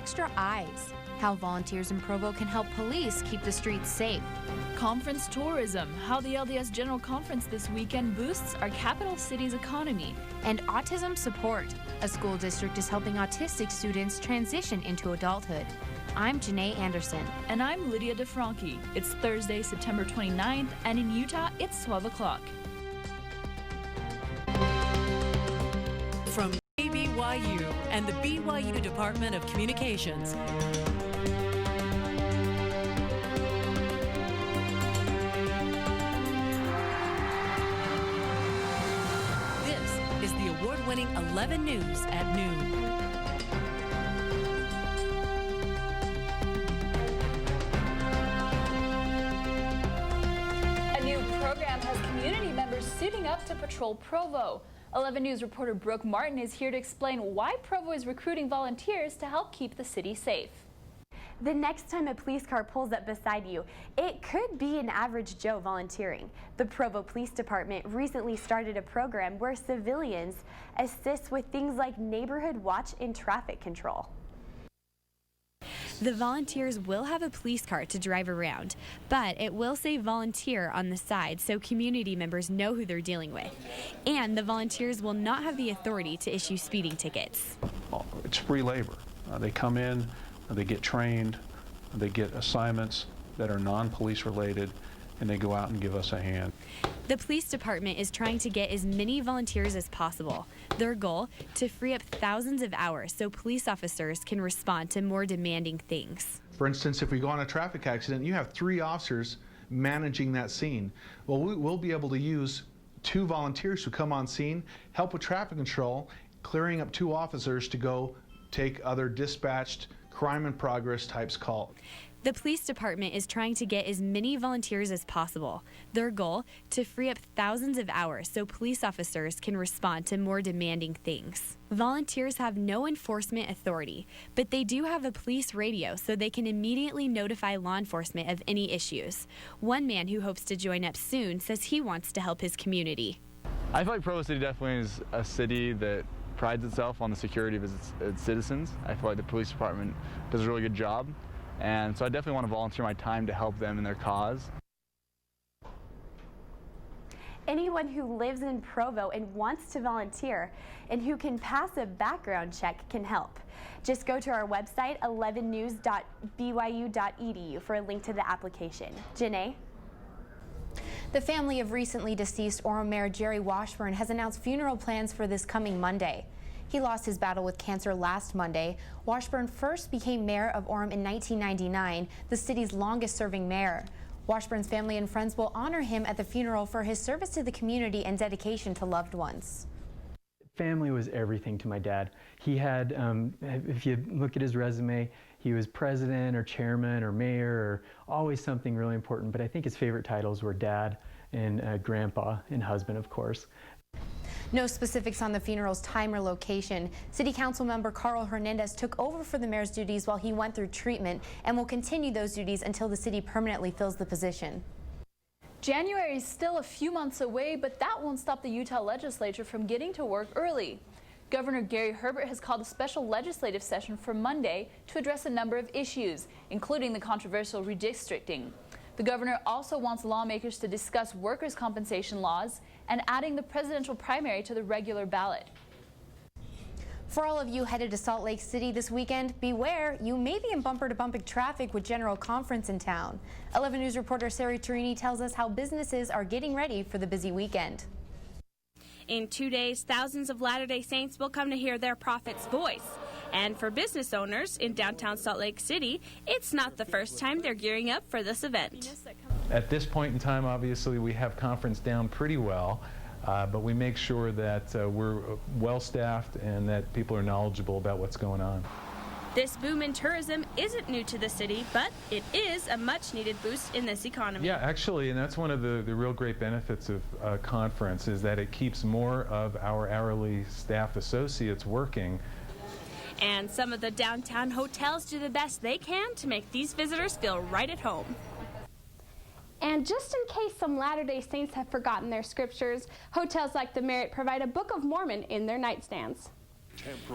extra eyes. How volunteers in Provo can help police keep the streets safe. Conference tourism, how the LDS General Conference this weekend boosts our capital city's economy. And autism support. A school district is helping autistic students transition into adulthood. I'm Janae Anderson. And I'm Lydia DeFranchi. It's Thursday, September 29th, and in Utah, it's 12 o'clock. From BYU and the BYU Department of Communications. This is the award-winning 11 News at noon. A new program has community members suiting up to patrol Provo. 11 News reporter Brooke Martin is here to explain why Provo is recruiting volunteers to help keep the city safe. The next time a police car pulls up beside you, it could be an average Joe volunteering. The Provo Police Department recently started a program where civilians assist with things like neighborhood watch and traffic control. The volunteers will have a police car to drive around, but it will say volunteer on the side so community members know who they're dealing with. And the volunteers will not have the authority to issue speeding tickets. It's free labor. They come in, they get trained, they get assignments that are non-police related, and they go out and give us a hand. The police department is trying to get as many volunteers as possible. Their goal, to free up thousands of hours so police officers can respond to more demanding things. For instance, if we go on a traffic accident, you have 3 officers managing that scene. Well, we'll be able to use 2 volunteers who come on scene, help with traffic control, clearing up 2 officers to go take other dispatched crime in progress types call. The police department is trying to get as many volunteers as possible. Their goal, to free up thousands of hours so police officers can respond to more demanding things. Volunteers have no enforcement authority, but they do have a police radio so they can immediately notify law enforcement of any issues. One man who hopes to join up soon says he wants to help his community. I feel like Provo City definitely is a city that prides itself on the security of its citizens. I feel like the police department does a really good job. And so I definitely want to volunteer my time to help them in their cause. Anyone who lives in Provo and wants to volunteer and who can pass a background check can help. Just go to our website, 11news.byu.edu, for a link to the application. Janae? The family of recently deceased Orem Mayor Jerry Washburn has announced funeral plans for this coming Monday. He lost his battle with cancer last Monday. Washburn first became mayor of Orem in 1999, the city's longest-serving mayor. Washburn's family and friends will honor him at the funeral for his service to the community and dedication to loved ones. Family was everything to my dad. He had, if you look at his resume, he was president or chairman or mayor or always something really important. But I think his favorite titles were dad and grandpa and husband, of course. No specifics on the funeral's time or location. City Council member Carl Hernandez took over for the mayor's duties while he went through treatment and will continue those duties until the city permanently fills the position. January is still a few months away, but that won't stop the Utah legislature from getting to work early. Governor Gary Herbert has called a special legislative session for Monday to address a number of issues, including the controversial redistricting. The governor also wants lawmakers to discuss workers' compensation laws and adding the presidential primary to the regular ballot. For all of you headed to Salt Lake City this weekend, beware, you may be in bumper-to-bumper traffic with General Conference in town. 11 News reporter Sarah Turini tells us how businesses are getting ready for the busy weekend. In 2 days, thousands of Latter-day Saints will come to hear their prophet's voice. And for business owners in downtown Salt Lake City, it's not the first time they're gearing up for this event. At this point in time, obviously, we have conference down pretty well, but we make sure that we're well-staffed and that people are knowledgeable about what's going on. This boom in tourism isn't new to the city, but it is a much-needed boost in this economy. Yeah, actually, and that's one of the real great benefits of conference is that it keeps more of our hourly staff associates working. And some of the downtown hotels do the best they can to make these visitors feel right at home. And just in case some Latter-day Saints have forgotten their scriptures, hotels like the Marriott provide a Book of Mormon in their nightstands.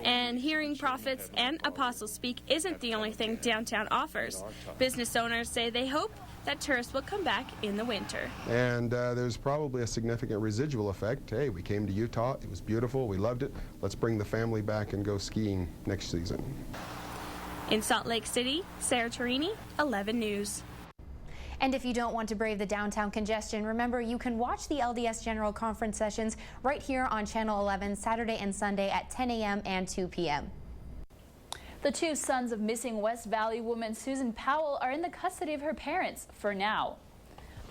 And hearing prophets and apostles speak isn't the only thing downtown offers. Business owners say they hope that tourists will come back in the winter. And there's probably a significant residual effect. Hey, we came to Utah, it was beautiful, we loved it. Let's bring the family back and go skiing next season. In Salt Lake City, Sarah Torini, 11 News. And if you don't want to brave the downtown congestion, remember you can watch the LDS General Conference sessions right here on Channel 11 Saturday and Sunday at 10 a.m. and 2 p.m. The two sons of missing West Valley woman Susan Powell are in the custody of her parents for now.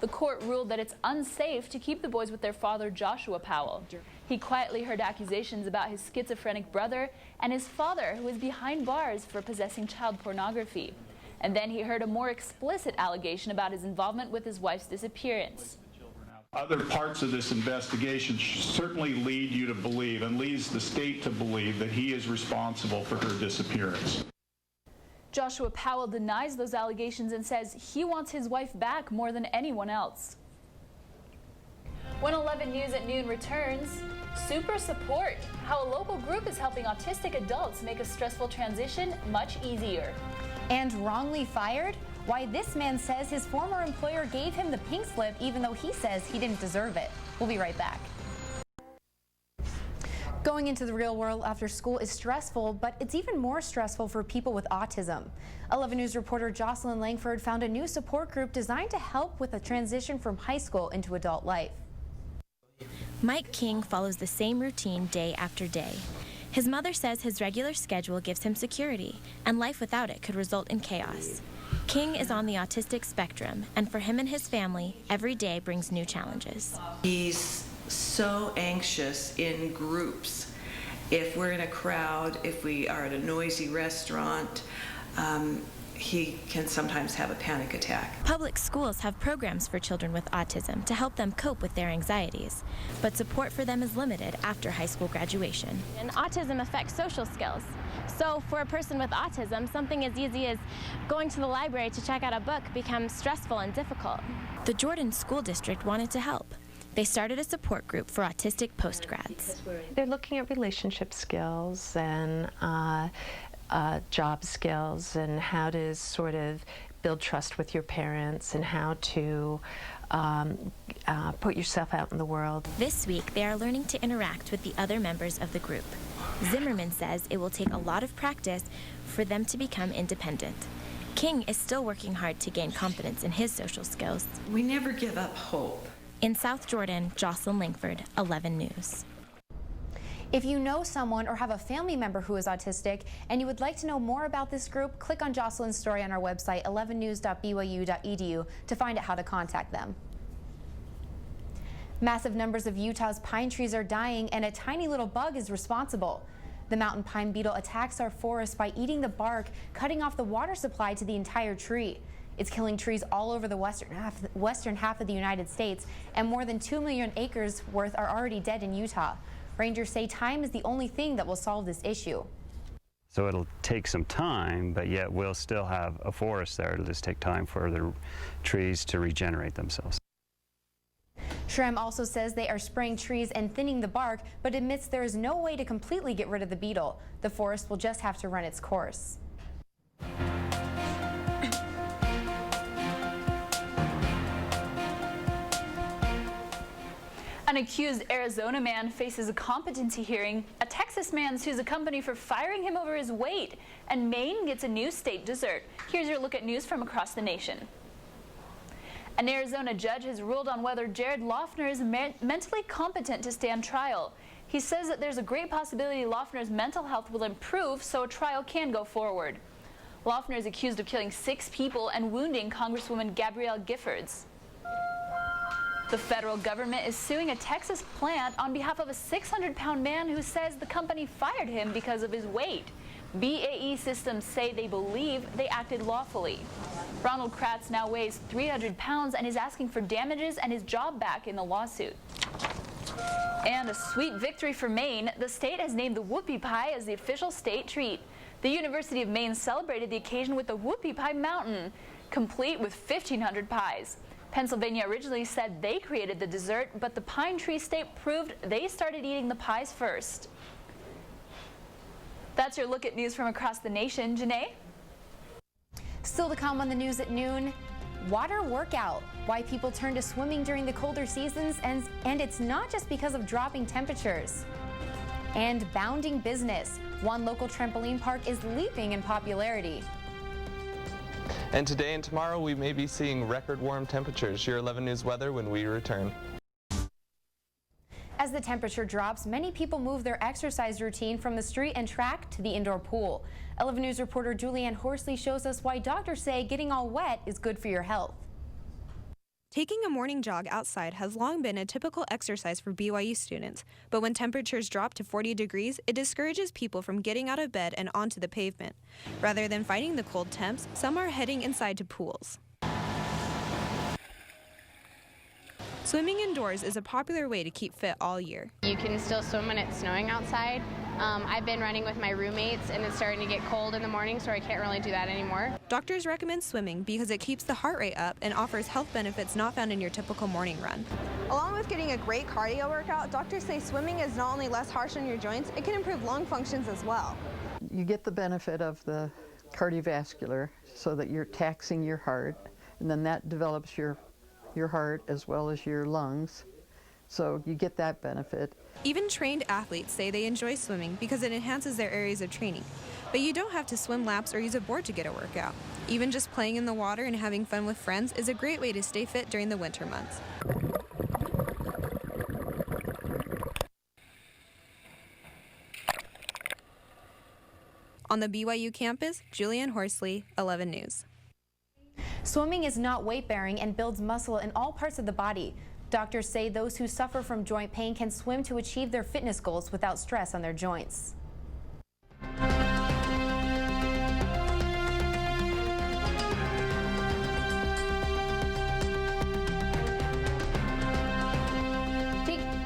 The court ruled that it's unsafe to keep the boys with their father, Joshua Powell. He quietly heard accusations about his schizophrenic brother and his father, who is behind bars for possessing child pornography. And then he heard a more explicit allegation about his involvement with his wife's disappearance. Other parts of this investigation certainly lead you to believe, and leads the state to believe, that he is responsible for her disappearance. Joshua Powell denies those allegations and says he wants his wife back more than anyone else. When 11 News at noon returns, Super Support, how a local group is helping autistic adults make a stressful transition much easier. And wrongly fired? Why this man says his former employer gave him the pink slip even though he says he didn't deserve it. We'll be right back. Going into the real world after school is stressful, but it's even more stressful for people with autism. 11 News reporter Jocelyn Langford found a new support group designed to help with a transition from high school into adult life. Mike King follows the same routine day after day. His mother says his regular schedule gives him security, and life without it could result in chaos. King is on the autistic spectrum, and for him and his family, every day brings new challenges. He's so anxious in groups. If we're in a crowd, if we are at a noisy restaurant, he can sometimes have a panic attack. Public schools have programs for children with autism to help them cope with their anxieties, but support for them is limited after high school graduation. And autism affects social skills. So for a person with autism, something as easy as going to the library to check out a book becomes stressful and difficult. The Jordan School District wanted to help. They started a support group for autistic postgrads. They're looking at relationship skills and job skills and how to sort of build trust with your parents and how to put yourself out in the world. This week, they are learning to interact with the other members of the group. Zimmerman says it will take a lot of practice for them to become independent. King is still working hard to gain confidence in his social skills. We never give up hope. In South Jordan, Jocelyn Langford, 11 News. If you know someone or have a family member who is autistic and you would like to know more about this group, click on Jocelyn's story on our website, 11news.byu.edu, to find out how to contact them. Massive numbers of Utah's pine trees are dying, and a tiny little bug is responsible. The mountain pine beetle attacks our forests by eating the bark, cutting off the water supply to the entire tree. It's killing trees all over the western half of the United States, and more than 2 million acres worth are already dead in Utah. Rangers say time is the only thing that will solve this issue. So it'll take some time, but yet we'll still have a forest there. It'll just take time for the trees to regenerate themselves. Shrem also says they are spraying trees and thinning the bark, but admits there is no way to completely get rid of the beetle. The forest will just have to run its course. An accused Arizona man faces a competency hearing. A Texas man sues a company for firing him over his weight. And Maine gets a new state dessert. Here's your look at news from across the nation. An Arizona judge has ruled on whether Jared Loeffner is mentally competent to stand trial. He says that there's a great possibility Loeffner's mental health will improve so a trial can go forward. Loeffner is accused of killing 6 people and wounding Congresswoman Gabrielle Giffords. The federal government is suing a Texas plant on behalf of a 600-pound man who says the company fired him because of his weight. BAE Systems say they believe they acted lawfully. Ronald Kratz now weighs 300 pounds and is asking for damages and his job back in the lawsuit. And a sweet victory for Maine. The state has named the whoopie pie as the official state treat. The University of Maine celebrated the occasion with the Whoopie Pie Mountain, complete with 1,500 pies. Pennsylvania originally said they created the dessert, but the Pine Tree State proved they started eating the pies first. That's your look at news from across the nation. Janae? Still to come on the news at noon, water workout, why people turn to swimming during the colder seasons, and it's not just because of dropping temperatures. And bounding business, one local trampoline park is leaping in popularity. And today and tomorrow we may be seeing record warm temperatures. Your 11 News weather when we return. As the temperature drops, many people move their exercise routine from the street and track to the indoor pool. 11 News reporter Julianne Horsley shows us why doctors say getting all wet is good for your health. Taking a morning jog outside has long been a typical exercise for BYU students, but when temperatures drop to 40 degrees, it discourages people from getting out of bed and onto the pavement. Rather than fighting the cold temps, some are heading inside to pools. Swimming indoors is a popular way to keep fit all year. You can still swim when it's snowing outside. I've been running with my roommates and it's starting to get cold in the morning, so I can't really do that anymore. Doctors recommend swimming because it keeps the heart rate up and offers health benefits not found in your typical morning run. Along with getting a great cardio workout, doctors say swimming is not only less harsh on your joints, it can improve lung functions as well. You get the benefit of the cardiovascular so that you're taxing your heart, and then that develops your heart as well as your lungs. So you get that benefit. Even trained athletes say they enjoy swimming because it enhances their areas of training. But you don't have to swim laps or use a board to get a workout. Even just playing in the water and having fun with friends is a great way to stay fit during the winter months. On the BYU campus, Julianne Horsley, 11 News. Swimming is not weight-bearing and builds muscle in all parts of the body. Doctors say those who suffer from joint pain can swim to achieve their fitness goals without stress on their joints.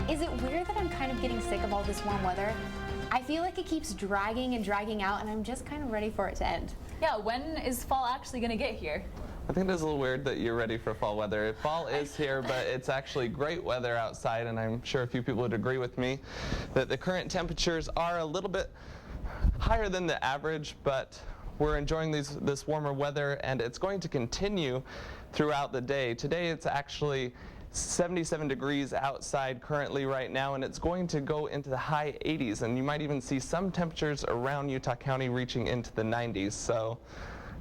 Is it weird that I'm kind of getting sick of all this warm weather? I feel like it keeps dragging and dragging out, and I'm just kind of ready for it to end. Yeah, when is fall actually going to get here? I think it is a little weird that you're ready for fall weather. Fall is here, but it's actually great weather outside, and I'm sure a few people would agree with me that the current temperatures are a little bit higher than the average, but we're enjoying this warmer weather, and it's going to continue throughout the day. Today it's actually 77 degrees outside currently right now, and it's going to go into the high 80s, and you might even see some temperatures around Utah County reaching into the 90s. So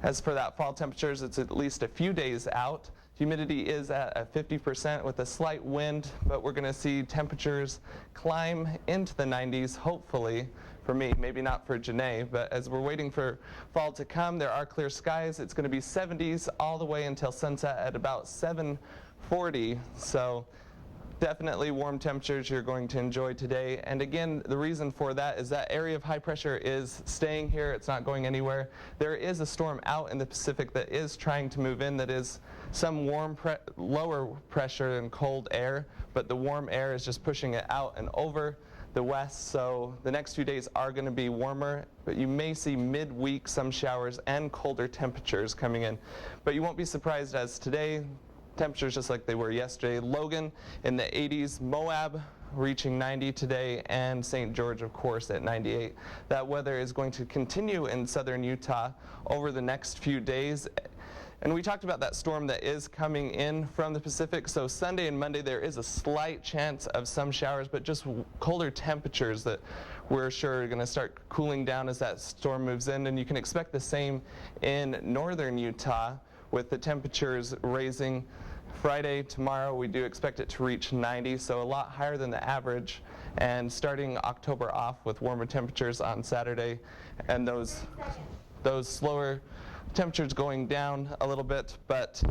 as for that fall temperatures, it's at least a few days out. Humidity is at 50% with a slight wind, but we're going to see temperatures climb into the 90s, hopefully, for me, maybe not for Janae, but as we're waiting for fall to come, there are clear skies. It's going to be 70s all the way until sunset at about 7:40. So definitely warm temperatures you're going to enjoy today. And again, the reason for that is that area of high pressure is staying here. It's not going anywhere. There is a storm out in the Pacific that is trying to move in, that is some lower pressure and cold air, but the warm air is just pushing it out and over the west. So the next few days are going to be warmer, but you may see midweek some showers and colder temperatures coming in. But you won't be surprised as today, temperatures just like they were yesterday. Logan in the 80s, Moab reaching 90 today, and St. George, of course, at 98. That weather is going to continue in southern Utah over the next few days. And we talked about that storm that is coming in from the Pacific. So Sunday and Monday there is a slight chance of some showers, but just colder temperatures that we're sure are going to start cooling down as that storm moves in. And you can expect the same in northern Utah with the temperatures raising. Friday, tomorrow, we do expect it to reach 90, so a lot higher than the average. And starting October off with warmer temperatures on Saturday, and those slower temperatures going down a little bit, but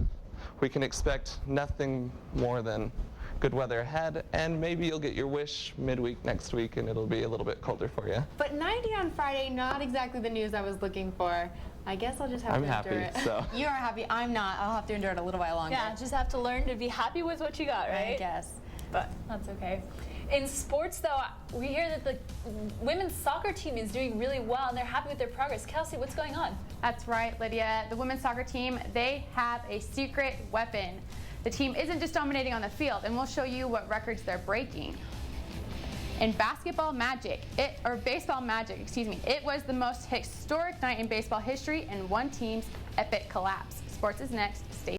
we can expect nothing more than good weather ahead, and maybe you'll get your wish midweek next week and it'll be a little bit colder for you. But 90 on Friday, not exactly the news I was looking for. I guess I'll just have to endure it. So. You are happy. I'm not. I'll have to endure it a little while longer. Yeah, just have to learn to be happy with what you got, right? I guess. But that's okay. In sports, though, we hear that the women's soccer team is doing really well and they're happy with their progress. Kelsey, what's going on? That's right, Lydia. The women's soccer team, they have a secret weapon. The team isn't just dominating on the field, and we'll show you what records they're breaking. In baseball magic, it was the most historic night in baseball history and one team's epic collapse. Sports is next. Stay.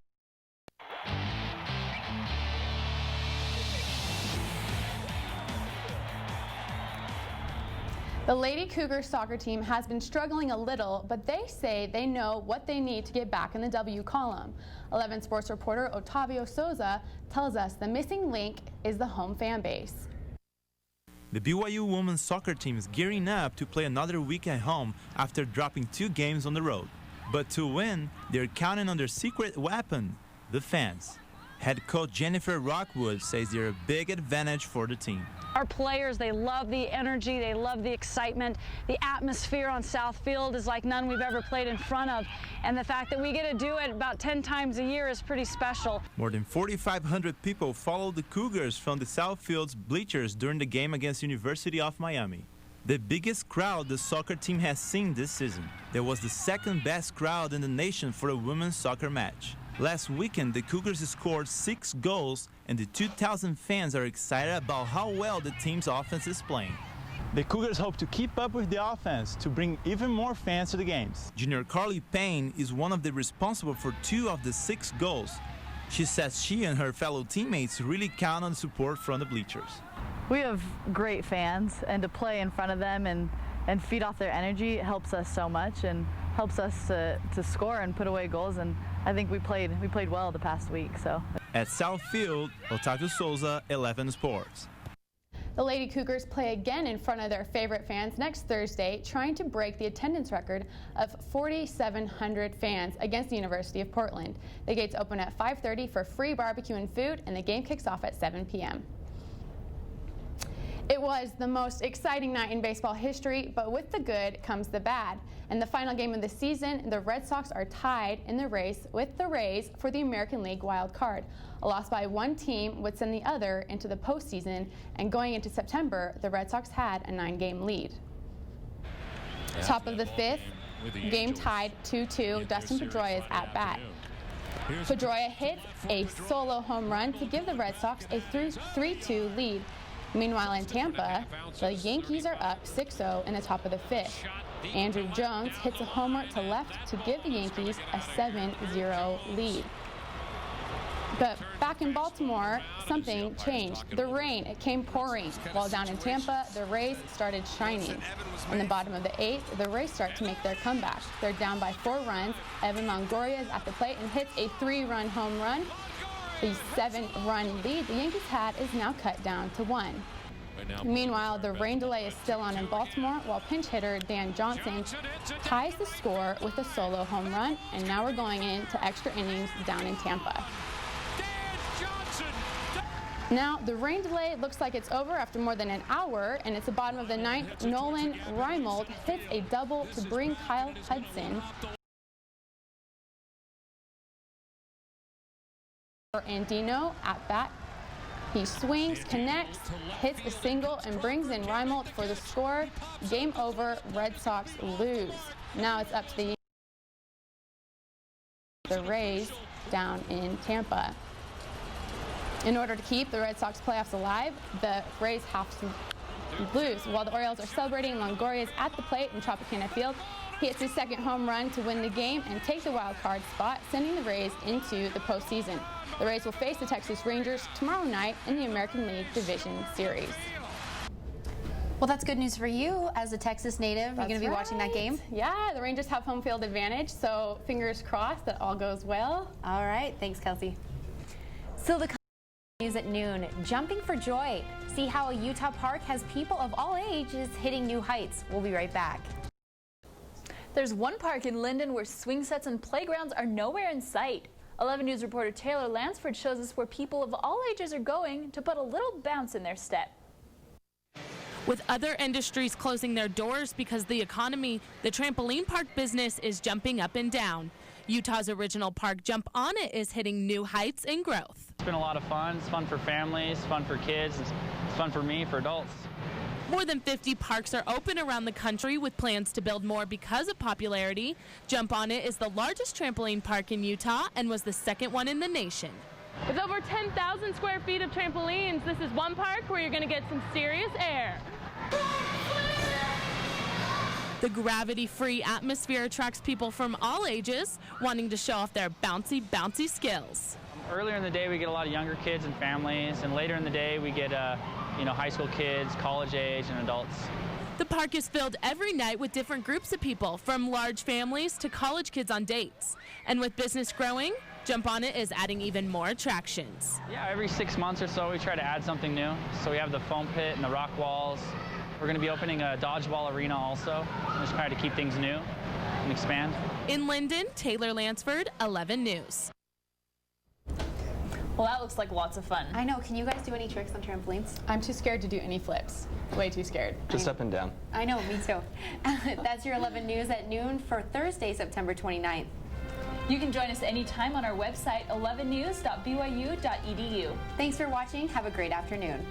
The Lady Cougars soccer team has been struggling a little, but they say they know what they need to get back in the W column. 11 Sports reporter Otavio Souza tells us the missing link is the home fan base. The BYU women's soccer team is gearing up to play another week at home after dropping 2 games on the road. But to win, they're counting on their secret weapon, the fans. Head coach Jennifer Rockwood says they're a big advantage for the team. Our players, they love the energy, they love the excitement. The atmosphere on South Field is like none we've ever played in front of. And the fact that we get to do it about 10 times a year is pretty special. More than 4,500 people followed the Cougars from the South Field's bleachers during the game against University of Miami. The biggest crowd the soccer team has seen this season. There was the second best crowd in the nation for a women's soccer match. Last weekend, the Cougars scored 6 goals, and the 2,000 fans are excited about how well the team's offense is playing. The Cougars hope to keep up with the offense to bring even more fans to the games. Junior Carly Payne is one of the responsible for 2 of the 6 goals. She says she and her fellow teammates really count on support from the bleachers. We have great fans, and to play in front of them and feed off their energy helps us so much and helps us to score and put away goals. And I think we played well the past week. So. At South Field, Otavio Souza, 11 Sports. The Lady Cougars play again in front of their favorite fans next Thursday, trying to break the attendance record of 4,700 fans against the University of Portland. The gates open at 5:30 for free barbecue and food, and the game kicks off at 7 p.m. It was the most exciting night in baseball history, but with the good comes the bad. In the final game of the season, the Red Sox are tied in the race with the Rays for the American League wild card. A loss by one team would send the other into the postseason, and going into September, the Red Sox had a 9-game lead. Top of the 5th, game tied 2-2. Dustin Pedroia is at bat. Pedroia hits a solo home run to give the Red Sox a 3-2 lead. Meanwhile, in Tampa, the Yankees are up 6-0 in the top of the 5th. Andrew Jones hits a homer to left to give the Yankees a 7-0 lead. But back in Baltimore, something changed. The rain, it came pouring. While down in Tampa, the Rays started shining. In the bottom of the 8th, the Rays start to make their comeback. They're down by 4 runs. Evan Longoria is at the plate and hits a 3-run home run. The 7-run lead the Yankees had is now cut down to 1. Meanwhile, the rain delay is still on in Baltimore, while pinch hitter Dan Johnson ties the score with a solo home run, and now we're going into extra innings down in Tampa. Now, the rain delay looks like it's over after more than an hour, and it's the bottom of the 9th. Nolan Reimold hits a double to bring Kyle Hudson. Andino at bat. He swings, connects, hits a single, and brings in Reimold for the score. Game over, Red Sox lose. Now it's up to the Rays down in Tampa. In order to keep the Red Sox playoffs alive, the Rays have to lose. While the Orioles are celebrating, Longoria is at the plate in Tropicana Field. He hits his 2nd home run to win the game and take the wild card spot, sending the Rays into the postseason. The Rays will face the Texas Rangers tomorrow night in the American League Division Series. Well, that's good news for you as a Texas native. You're going to be watching that game? Yeah, the Rangers have home field advantage, so fingers crossed that all goes well. All right, thanks, Kelsey. Still the news at noon, jumping for joy. See how a Utah park has people of all ages hitting new heights. We'll be right back. There's one park in Linden where swing sets and playgrounds are nowhere in sight. 11 News reporter Taylor Lansford shows us where people of all ages are going to put a little bounce in their step. With other industries closing their doors because of the economy, the trampoline park business is jumping up and down. Utah's original park, Jump On It, is hitting new heights in growth. It's been a lot of fun. It's fun for families, fun for kids, it's fun for me, for adults. More than 50 parks are open around the country with plans to build more because of popularity. Jump On It is the largest trampoline park in Utah and was the 2nd one in the nation. With over 10,000 square feet of trampolines, this is one park where you're going to get some serious air. The gravity-free atmosphere attracts people from all ages wanting to show off their bouncy skills. Earlier in the day, we get a lot of younger kids and families, and later in the day, we get high school kids, college age, and adults. The park is filled every night with different groups of people, from large families to college kids on dates. And with business growing, Jump On It is adding even more attractions. Yeah, every 6 months or so, we try to add something new. So we have the foam pit and the rock walls. We're going to be opening a dodgeball arena also, just try to keep things new and expand. In Linden, Taylor Lansford, 11 News. Well, that looks like lots of fun. I know. Can you guys do any tricks on trampolines? I'm too scared to do any flips. Way too scared. Just up and down. I know, me too. That's your 11 News at noon for Thursday, September 29th. You can join us anytime on our website, 11news.byu.edu. Thanks for watching. Have a great afternoon.